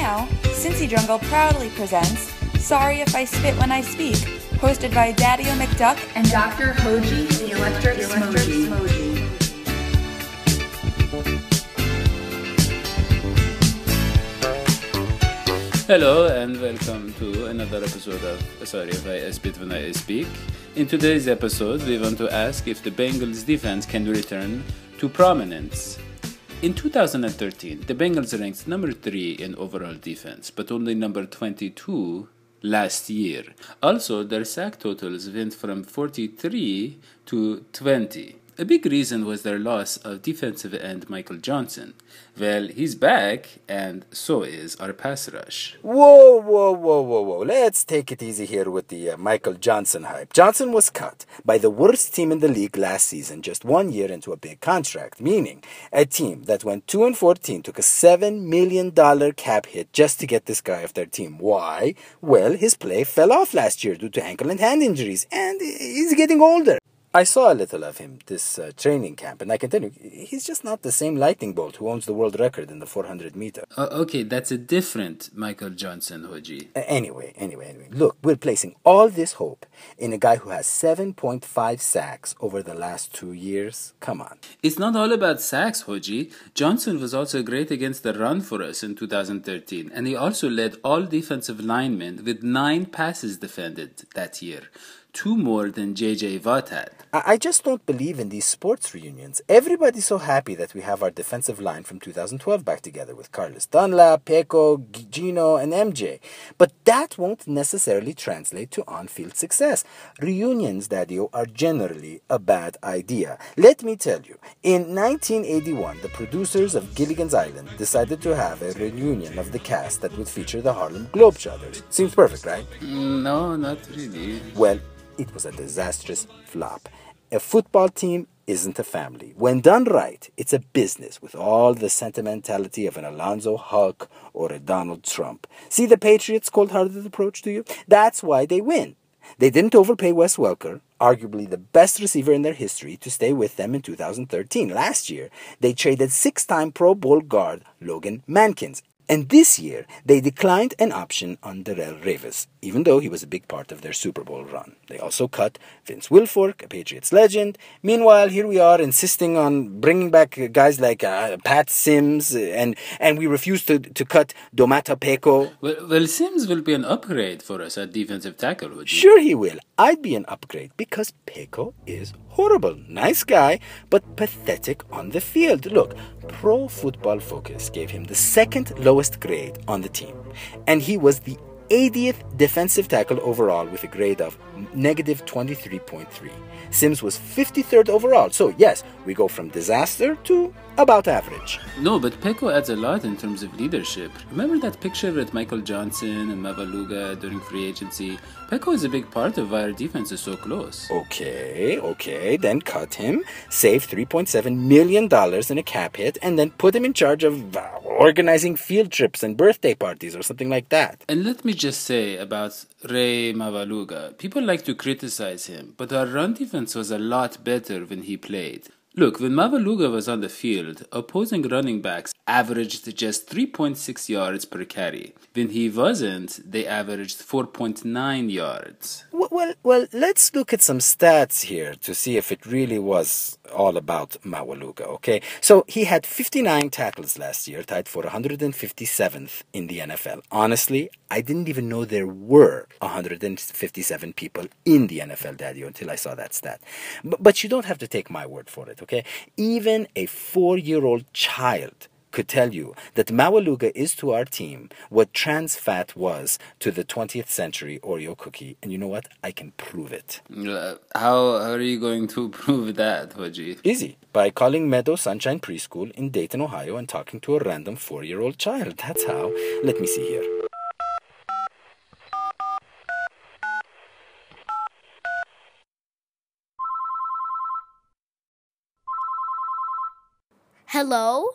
now, Cincy Jungle proudly presents Sorry If I Spit When I Speak, hosted by Daddy-O McDuck and Dr. Hoji the Electric Smoji. Hello and welcome to another episode of Sorry If I Spit When I Speak. In today's episode, we want to ask if the Bengals defense can return to prominence. In 2013, the Bengals ranked number 3 in overall defense, but only number 22 last year. Also, their sack totals went from 43 to 20. A big reason was their loss of defensive end Michael Johnson. Well, he's back, and so is our pass rush. Whoa. Let's take it easy here with the Michael Johnson hype. Johnson was cut by the worst team in the league last season just 1 year into a big contract, meaning a team that went 2-14 took a $7 million cap hit just to get this guy off their team. Why? Well, his play fell off last year due to ankle and hand injuries, and he's getting older. I saw a little of him this training camp, and I can tell you, he's just not the same lightning bolt who owns the world record in the 400 meter. Okay, that's a different Michael Johnson, Hoji. Anyway. Look, we're placing all this hope in a guy who has 7.5 sacks over the last 2 years. Come on. It's not all about sacks, Hoji. Johnson was also great against the run for us in 2013, and he also led all defensive linemen with 9 passes defended that year. 2 more than J.J. Watt had. I just don't believe in these sports reunions. Everybody's so happy that we have our defensive line from 2012 back together with Carlos Dunlap, Peko, Gino, and MJ. But that won't necessarily translate to on-field success. Reunions, Daddy-O, are generally a bad idea. Let me tell you, in 1981, the producers of Gilligan's Island decided to have a reunion of the cast that would feature the Harlem Globetrotters. Seems perfect, right? No, not really. Well, it was a disastrous flop. A football team isn't a family. When done right, it's a business with all the sentimentality of an Alonzo Hulk or a Donald Trump. See the Patriots' cold-hearted approach to you? That's why they win. They didn't overpay Wes Welker, arguably the best receiver in their history, to stay with them in 2013. Last year, they traded 6-time Pro Bowl guard Logan Mankins. And this year, they declined an option on Darrelle Revis, even though he was a big part of their Super Bowl run. They also cut Vince Wilfork, a Patriots legend. Meanwhile, here we are insisting on bringing back guys like Pat Sims, and we refuse to cut Domata Peko. Well, Sims will be an upgrade for us at defensive tackle, would you? Sure he will. I'd be an upgrade because Peko is horrible. Nice guy, but pathetic on the field. Look, Pro Football Focus gave him the second lowest grade on the team, and he was the 80th defensive tackle overall with a grade of negative 23.3. Sims was 53rd overall, so yes, we go from disaster to about average. No, but Peko adds a lot in terms of leadership. Remember that picture with Michael Johnson and Mavaluga during free agency? Peko is a big part of why our defense is so close. Okay, then cut him, save $3.7 million in a cap hit, and then put him in charge of organizing field trips and birthday parties or something like that. And let me just say about Ray Mavaluga, people like to criticize him, but our run defense was a lot better when he played. Look, when Mavaluga was on the field, opposing running backs averaged just 3.6 yards per carry. When he wasn't, they averaged 4.9 yards. Well, let's look at some stats here to see if it really was all about Mavaluga, okay? So he had 59 tackles last year, tied for 157th in the NFL. Honestly, I didn't even know there were 157 people in the NFL, Daddy, until I saw that stat. But you don't have to take my word for it, okay? Even a 4-year-old child could tell you that Mavaluga is to our team what trans fat was to the 20th century Oreo cookie. And you know what? I can prove it. How are you going to prove that, Hoji? Easy. By calling Meadow Sunshine Preschool in Dayton, Ohio and talking to a random 4-year-old child. That's how. Let me see here. Hello?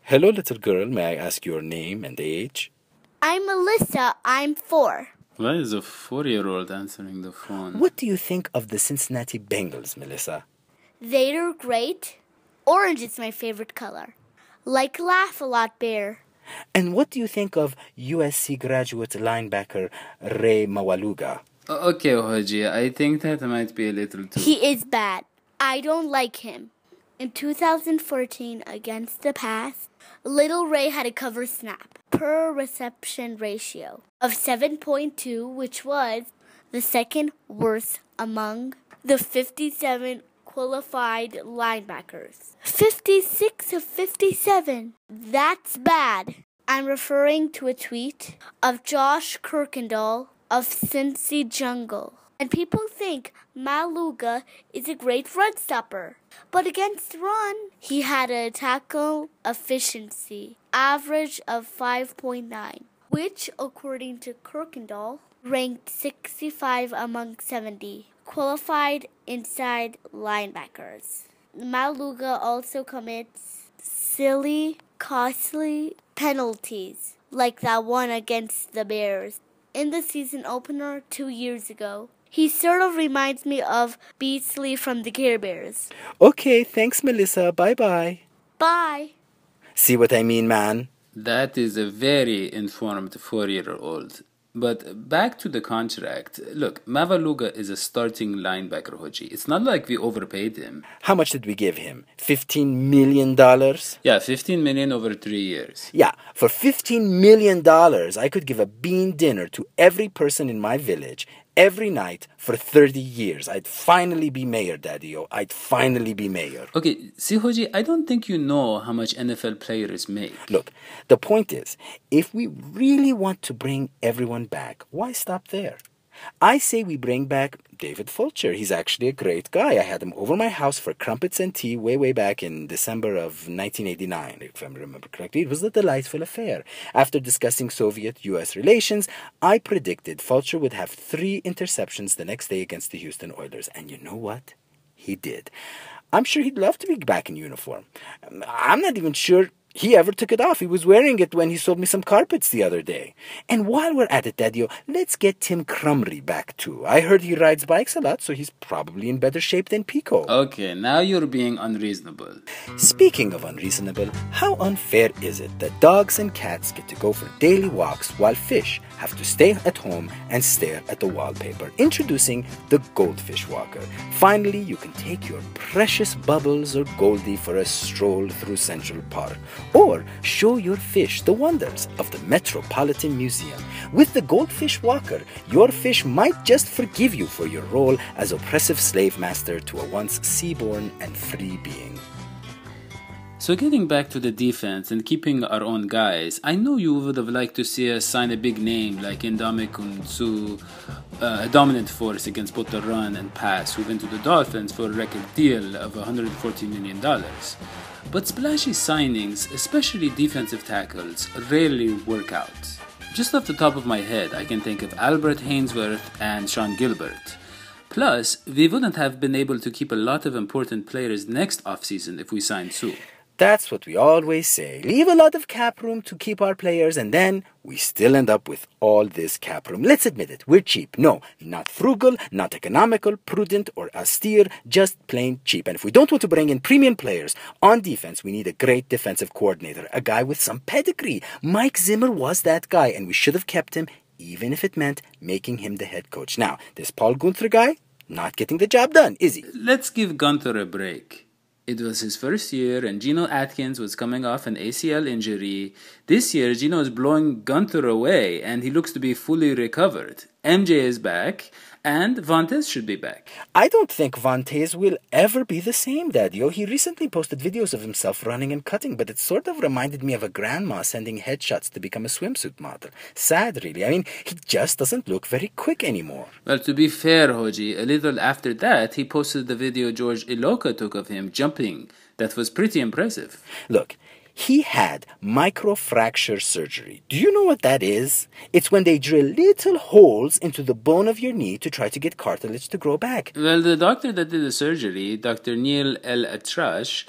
Hello, little girl. May I ask your name and age? I'm Melissa. I'm 4. Why is a 4-year-old answering the phone? What do you think of the Cincinnati Bengals, Melissa? They're great. Orange is my favorite color. Like Laugh-A-Lot Bear. And what do you think of USC graduate linebacker Ray Mawaluga? Okay, Hoji, I think that might be a little too... He is bad. I don't like him. In 2014, against the Pass, Little Ray had a cover snap per reception ratio of 7.2, which was the second worst among the 57 qualified linebackers. 56 of 57. That's bad. I'm referring to a tweet of Josh Kirkendall of Cincy Jungle. And people think Maluga is a great run stopper. But against run, he had a tackle efficiency average of 5.9, which, according to Kirkendall, ranked 65 among 70 qualified inside linebackers. Maluga also commits silly, costly penalties, like that one against the Bears in the season opener 2 years ago. He sort of reminds me of Beasley from the Care Bears. Okay, thanks, Melissa. Bye-bye. Bye. See what I mean, man? That is a very informed 4-year-old. But back to the contract. Look, Mavaluga is a starting linebacker, Hoji. It's not like we overpaid him. How much did we give him? $15 million? Yeah, $15 million over 3 years. Yeah, for $15 million, I could give a bean dinner to every person in my village every night for 30 years. I'd finally be mayor, Daddy-O. I'd finally be mayor. Okay, see, Hoji, I don't think you know how much NFL players make. Look, the point is, if we really want to bring everyone back, why stop there? I say we bring back David Fulcher. He's actually a great guy. I had him over my house for crumpets and tea way back in December of 1989, if I remember correctly. It was a delightful affair. After discussing Soviet-U.S. relations, I predicted Fulcher would have 3 interceptions the next day against the Houston Oilers. And you know what? He did. I'm sure he'd love to be back in uniform. I'm not even sure he ever took it off. He was wearing it when he sold me some carpets the other day. And while we're at it, Daddy-O, let's get Tim Crumry back too. I heard he rides bikes a lot, so he's probably in better shape than Pico. Okay, now you're being unreasonable. Speaking of unreasonable, how unfair is it that dogs and cats get to go for daily walks while fish have to stay at home and stare at the wallpaper? Introducing the Goldfish Walker. Finally, you can take your precious Bubbles or Goldie for a stroll through Central Park, or show your fish the wonders of the Metropolitan Museum. With the Goldfish Walker, your fish might just forgive you for your role as oppressive slave master to a once seaborn and free being. So getting back to the defense and keeping our own guys, I know you would have liked to see us sign a big name like Ndamukong Suh, a dominant force against both the run and pass, who went to the Dolphins for a record deal of $140 million. But splashy signings, especially defensive tackles, rarely work out. Just off the top of my head, I can think of Albert Hainsworth and Sean Gilbert. Plus, we wouldn't have been able to keep a lot of important players next offseason if we signed Suh. That's what we always say. Leave a lot of cap room to keep our players, and then we still end up with all this cap room. Let's admit it, we're cheap. No, not frugal, not economical, prudent, or austere, just plain cheap. And if we don't want to bring in premium players on defense, we need a great defensive coordinator, a guy with some pedigree. Mike Zimmer was that guy, and we should have kept him, even if it meant making him the head coach. Now, this Paul Guenther guy, not getting the job done, is he? Let's give Guenther a break. It was his first year, and Geno Atkins was coming off an ACL injury. This year, Geno is blowing Guenther away, and he looks to be fully recovered. MJ is back, and Vontaze should be back. I don't think Vontaze will ever be the same, Daddy-O. He recently posted videos of himself running and cutting, but it sort of reminded me of a grandma sending headshots to become a swimsuit model. Sad, really. I mean, he just doesn't look very quick anymore. Well, to be fair, Hoji, a little after that, he posted the video George Iloka took of him jumping. That was pretty impressive. Look, he had microfracture surgery. Do you know what that is? It's when they drill little holes into the bone of your knee to try to get cartilage to grow back. Well, the doctor that did the surgery, Dr. Neil El Atrash,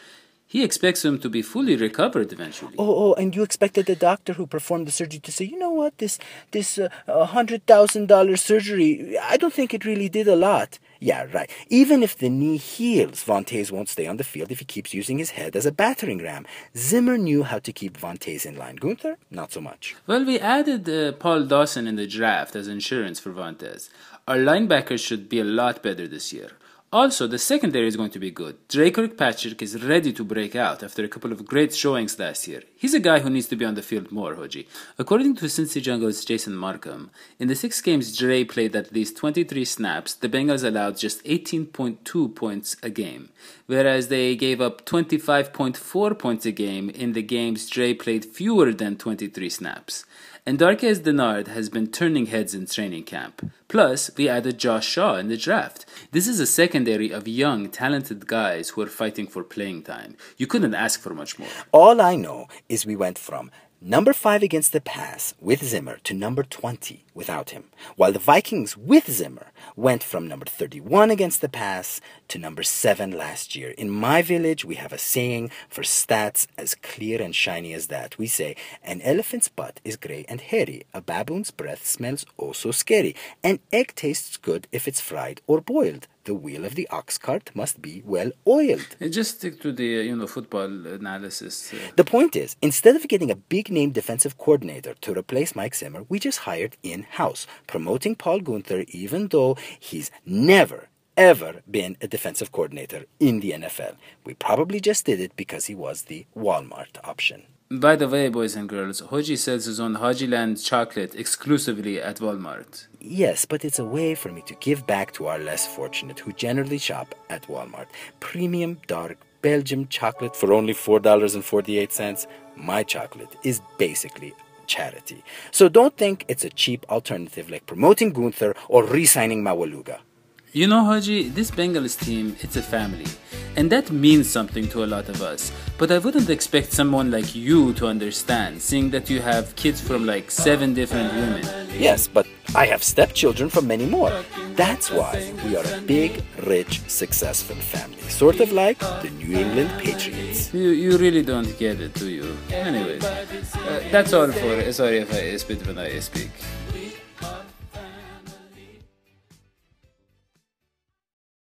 he expects him to be fully recovered eventually. Oh, and you expected the doctor who performed the surgery to say, you know what, this $100,000 surgery, I don't think it really did a lot. Yeah, right. Even if the knee heals, Vontaze won't stay on the field if he keeps using his head as a battering ram. Zimmer knew how to keep Vontaze in line. Gunther, not so much. Well, we added Paul Dawson in the draft as insurance for Vontaze. Our linebackers should be a lot better this year. Also, the secondary is going to be good. Dre Kirkpatrick is ready to break out after a couple of great showings last year. He's a guy who needs to be on the field more, Hoji. According to Cincy Jungle's Jason Markham, in the 6 games Dre played at least 23 snaps, the Bengals allowed just 18.2 points a game, whereas they gave up 25.4 points a game in the games Dre played fewer than 23 snaps. And Darquez Denard has been turning heads in training camp. Plus, we added Josh Shaw in the draft. This is a secondary of young, talented guys who are fighting for playing time. You couldn't ask for much more. All I know is we went from number 5 against the pass with Zimmer to number 20 without him, while the Vikings with Zimmer went from number 31 against the pass to number 7 last year. In my village, we have a saying for stats as clear and shiny as that. We say, an elephant's butt is gray and hairy, a baboon's breath smells oh so scary, an egg tastes good if it's fried or boiled. The wheel of the ox cart must be well oiled. Just stick to the football analysis. The point is, instead of getting a big-name defensive coordinator to replace Mike Zimmer, we just hired in-house, promoting Paul Gunther even though he's never, ever been a defensive coordinator in the NFL. We probably just did it because he was the Walmart option. By the way, boys and girls, Hoji sells his own Hajiland chocolate exclusively at Walmart. Yes, but it's a way for me to give back to our less fortunate who generally shop at Walmart. Premium dark Belgium chocolate for only $4.48. My chocolate is basically charity. So don't think it's a cheap alternative like promoting Gunther or re-signing Mawaluga. You know, Haji, this Bengals team, it's a family. And that means something to a lot of us. But I wouldn't expect someone like you to understand, seeing that you have kids from like 7 different women. Yes, but I have stepchildren from many more. That's why we are a big, rich, successful family. Sort of like the New England Patriots. You really don't get it, do you? Anyways, that's all for Sorry If I Spit When I Speak.